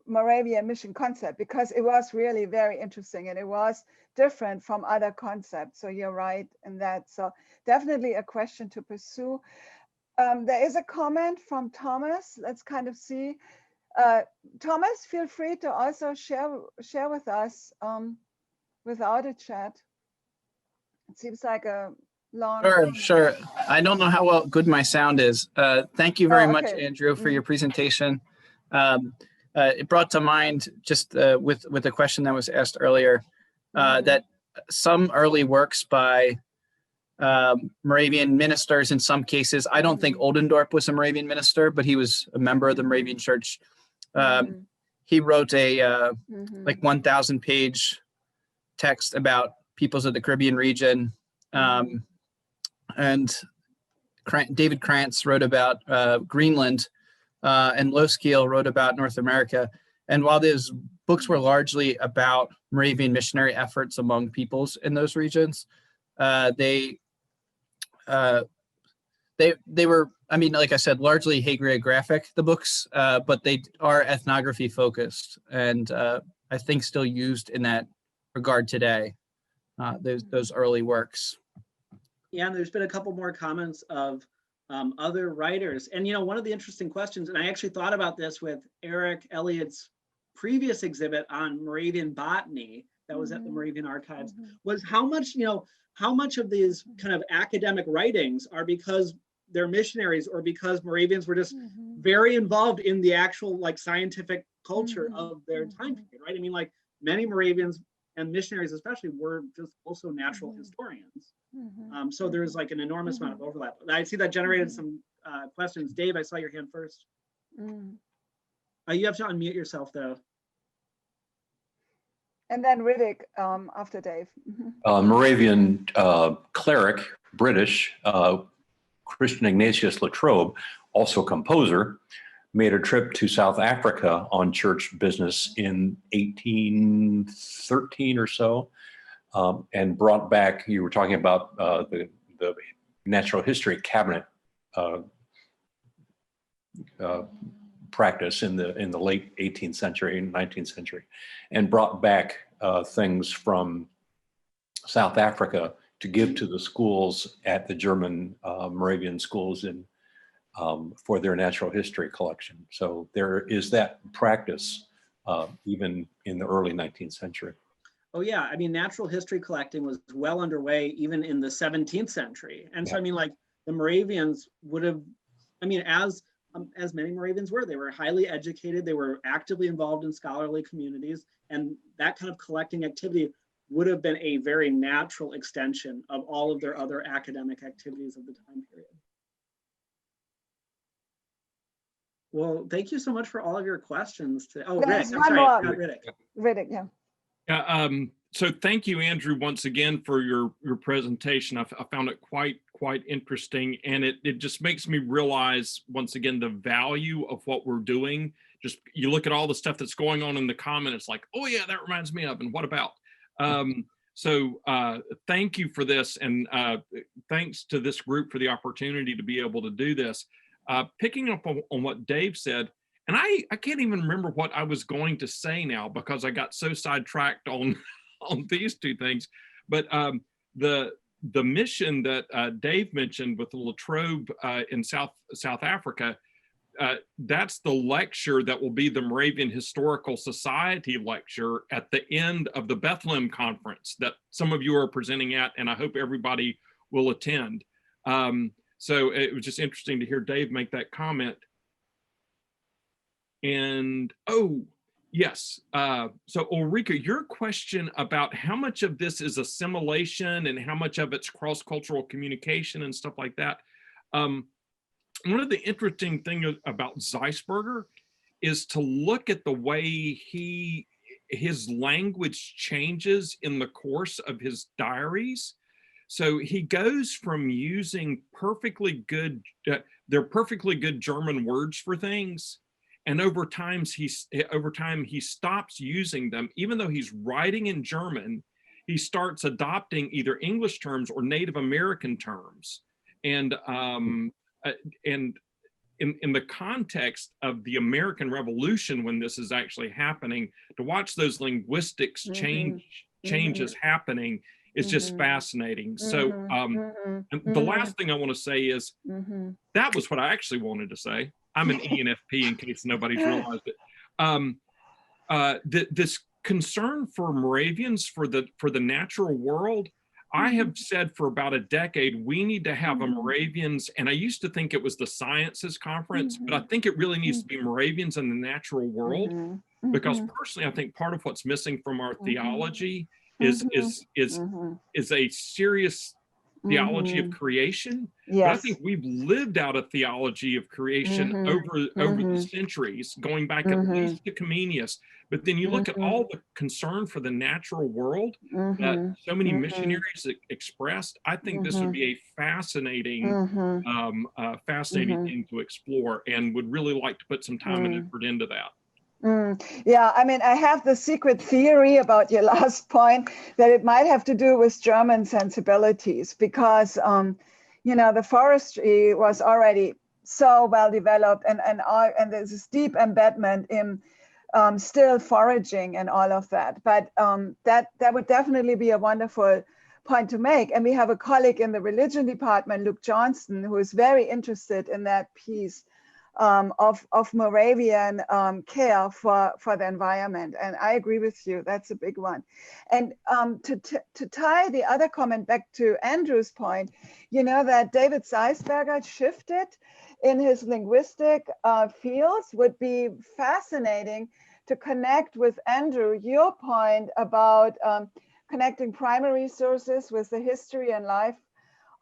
Moravian mission concept, because it was really very interesting and it was different from other concepts. So you're right in that. So definitely a question to pursue. There is a comment from Thomas. Let's kind of see. Thomas, feel free to also share with us without a chat. It seems like a long. Sure. I don't know how good my sound is. Thank you very much, Andrew, for your presentation. It brought to mind, just with the question that was asked earlier, that some early works by Moravian ministers, in some cases, I don't think Oldendorp was a Moravian minister, but he was a member of the Moravian Church. He wrote a like 1,000-page text about peoples of the Caribbean region. And David Krantz wrote about Greenland, and Loskiel wrote about North America. And while those books were largely about Moravian missionary efforts among peoples in those regions, they were, I mean, like I said, largely hagiographic, the books, but they are ethnography focused, and I think still used in that regard today, those early works. Yeah, and there's been a couple more comments of other writers. And, you know, one of the interesting questions, and I actually thought about this with Eric Elliott's previous exhibit on Moravian botany that was at the Moravian Archives, was how much of these kind of academic writings are because they're missionaries or because Moravians were just very involved in the actual like scientific culture of their time period, right? I mean, like many Moravians and missionaries especially were just also natural historians. So there's like an enormous amount of overlap. I see that generated some questions. Dave, I saw your hand first. You have to unmute yourself though. And then Riddick after Dave. Moravian cleric, British, Christian Ignatius Latrobe, also composer, made a trip to South Africa on church business in 1813 or so, and brought back, you were talking about the natural history cabinet practice in the late 18th century and 19th century, and brought back things from South Africa to give to the schools at the German Moravian schools for their natural history collection. So there is that practice even in the early 19th century. Oh yeah, I mean, natural history collecting was well underway even in the 17th century. And so, I mean, like the Moravians would have, I mean, as many Moravians were, they were highly educated, they were actively involved in scholarly communities, and that kind of collecting activity would have been a very natural extension of all of their other academic activities of the time period. Well, thank you so much for all of your questions today. Oh, Rick, I'm sorry, not Riddick. Riddick, yeah. Yeah, so thank you, Andrew, once again for your presentation. I found it quite interesting, and it just makes me realize once again the value of what we're doing, just, you look at all the stuff that's going on in the comment, it's like, oh yeah, that reminds me of, and what about? So thank you for this, and thanks to this group for the opportunity to be able to do this. Picking up on what Dave said, and I can't even remember what I was going to say now because I got so sidetracked on these two things. But the mission that Dave mentioned with the Latrobe in South Africa, that's the lecture that will be the Moravian Historical Society lecture at the end of the Bethlehem conference that some of you are presenting at, and I hope everybody will attend. So it was just interesting to hear Dave make that comment. And, oh, yes. So Ulrika, your question about how much of this is assimilation and how much of it's cross-cultural communication and stuff like that. One of the interesting things about Zeisberger is to look at the way his language changes in the course of his diaries. So he goes from using perfectly good, they're perfectly good German words for things, and over time he stops using them. Even though he's writing in German, he starts adopting either English terms or Native American terms. And in the context of the American Revolution, when this is actually happening, to watch those linguistics changes happening is just fascinating. So the last thing I want to say is that was what I actually wanted to say. I'm an ENFP in case nobody's realized it. This concern for Moravians for the natural world, I have said for about a decade, we need to have a Moravians, and I used to think it was the Sciences Conference, but I think it really needs to be Moravians in the natural world, because personally, I think part of what's missing from our theology is a serious theology of creation. But I think we've lived out a theology of creation over the centuries, going back at least to Comenius. But then you look at all the concern for the natural world that so many missionaries expressed. I think this would be a fascinating, fascinating thing to explore, and would really like to put some time and effort into that. Yeah, I mean, I have the secret theory about your last point that it might have to do with German sensibilities, because, you know, the forestry was already so well developed, and there's this deep embedment in still foraging and all of that. But that would definitely be a wonderful point to make. And we have a colleague in the religion department, Luke Johnston, who is very interested in that piece of Moravian care for the environment. And I agree with you, that's a big one. And to tie the other comment back to Andrew's point, you know, that David Zeisberger shifted in his linguistic fields would be fascinating to connect with Andrew, your point about connecting primary sources with the history and life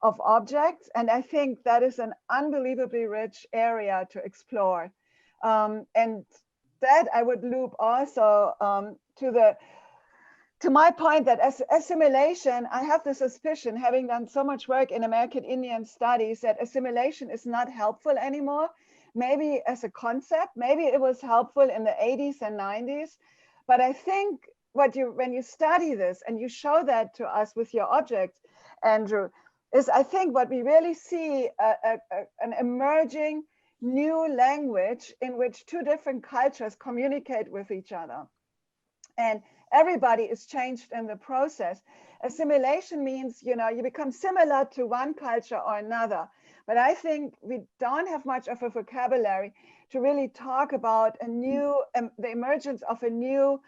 of objects. And I think that is an unbelievably rich area to explore. And that I would loop also to my point that as assimilation, I have the suspicion, having done so much work in American Indian studies, that assimilation is not helpful anymore. Maybe as a concept, maybe it was helpful in the 80s and 90s, but I think when you study this and you show that to us with your objects, Andrew, is I think what we really see an emerging new language in which two different cultures communicate with each other. And everybody is changed in the process. Assimilation means, you know, you become similar to one culture or another. But I think we don't have much of a vocabulary to really talk about the emergence of a new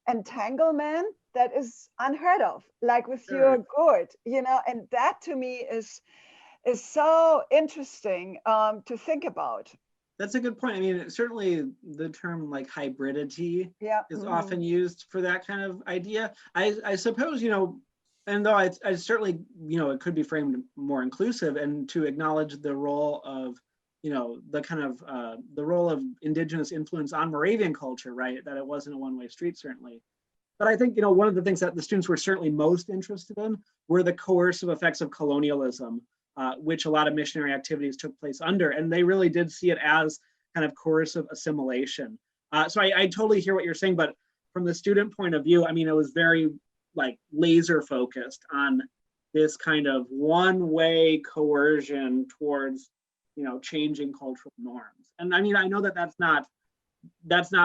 entanglement that is unheard of, like with your gourd, you know, and that to me is so interesting to think about. That's a good point. I mean, certainly the term like hybridity is often used for that kind of idea. I suppose, you know, and though I certainly, you know, it could be framed more inclusive and to acknowledge the role of, you know, the kind of the role of indigenous influence on Moravian culture, right? That it wasn't a one-way street, certainly. But I think, you know, one of the things that the students were certainly most interested in were the coercive effects of colonialism, which a lot of missionary activities took place under. And they really did see it as kind of coercive assimilation. So I totally hear what you're saying, but from the student point of view, I mean, it was very like laser focused on this kind of one-way coercion towards, you know, changing cultural norms. And I mean, I know that that's not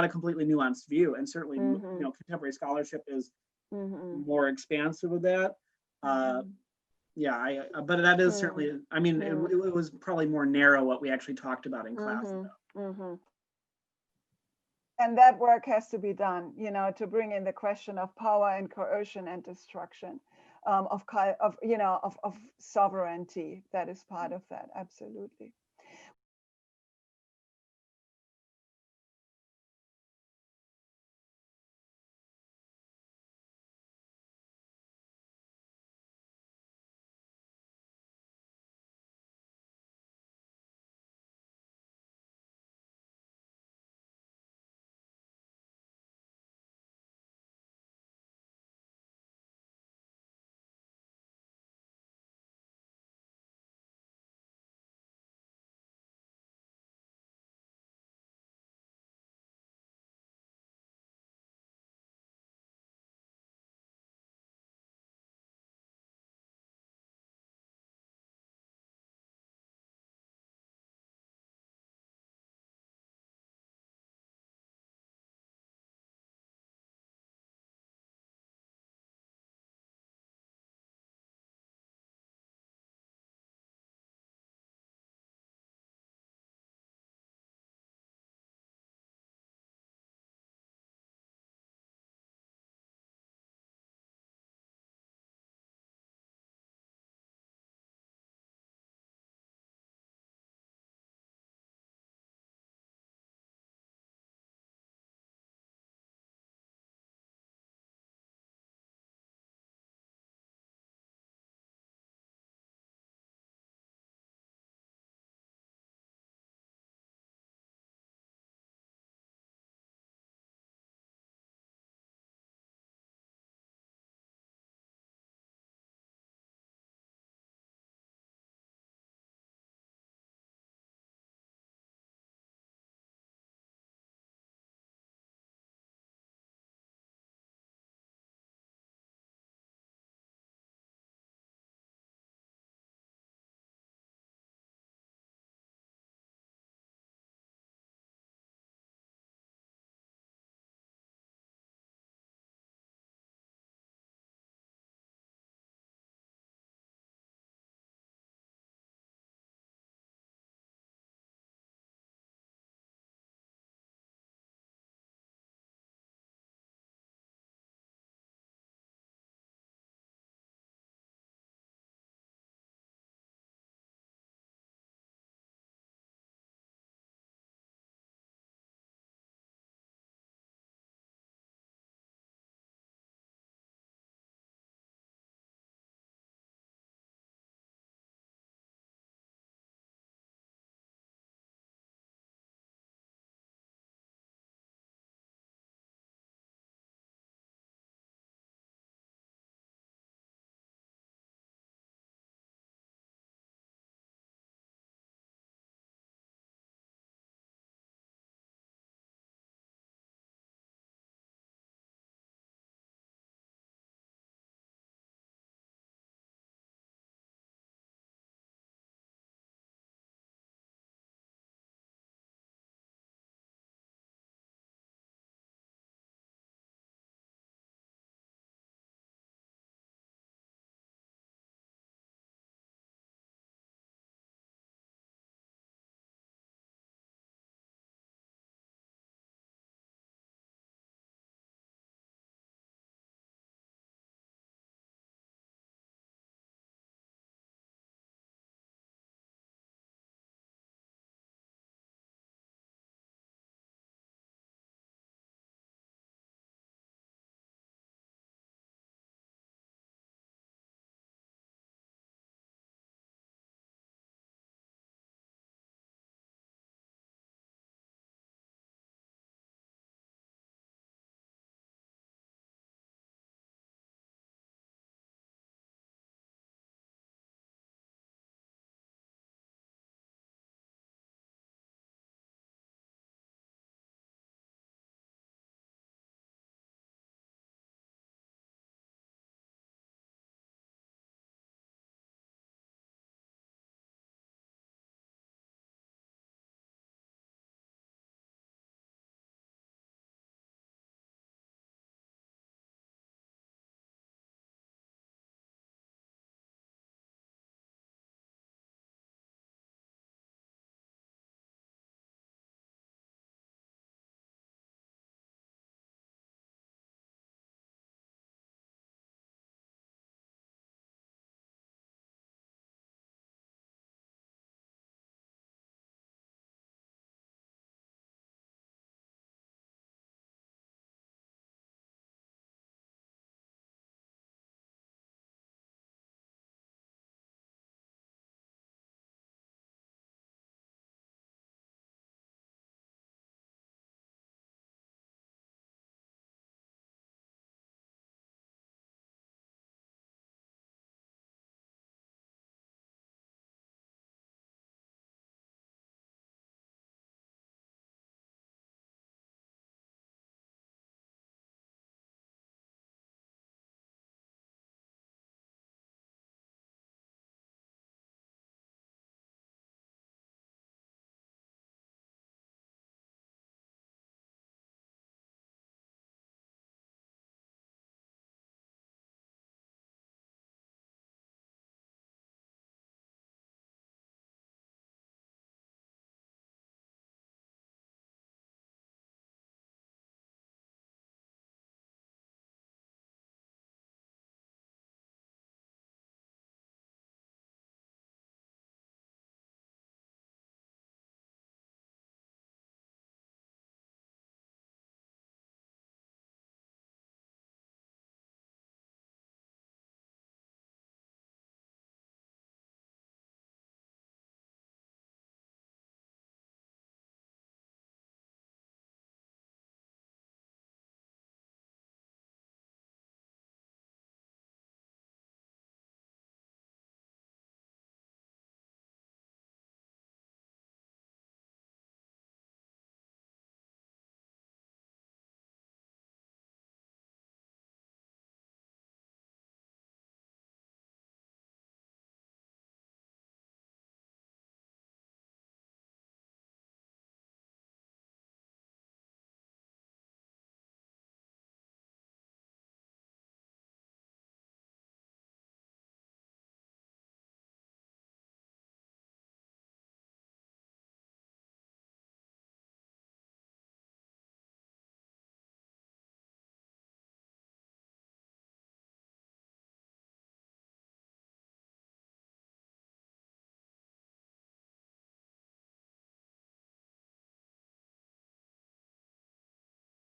a completely nuanced view, and certainly, you know, contemporary scholarship is more expansive of that. Yeah, but that is certainly, I mean, it was probably more narrow what we actually talked about in class. And that work has to be done, you know, to bring in the question of power and coercion and destruction, of sovereignty. That is part of that, absolutely.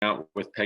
out with Peggy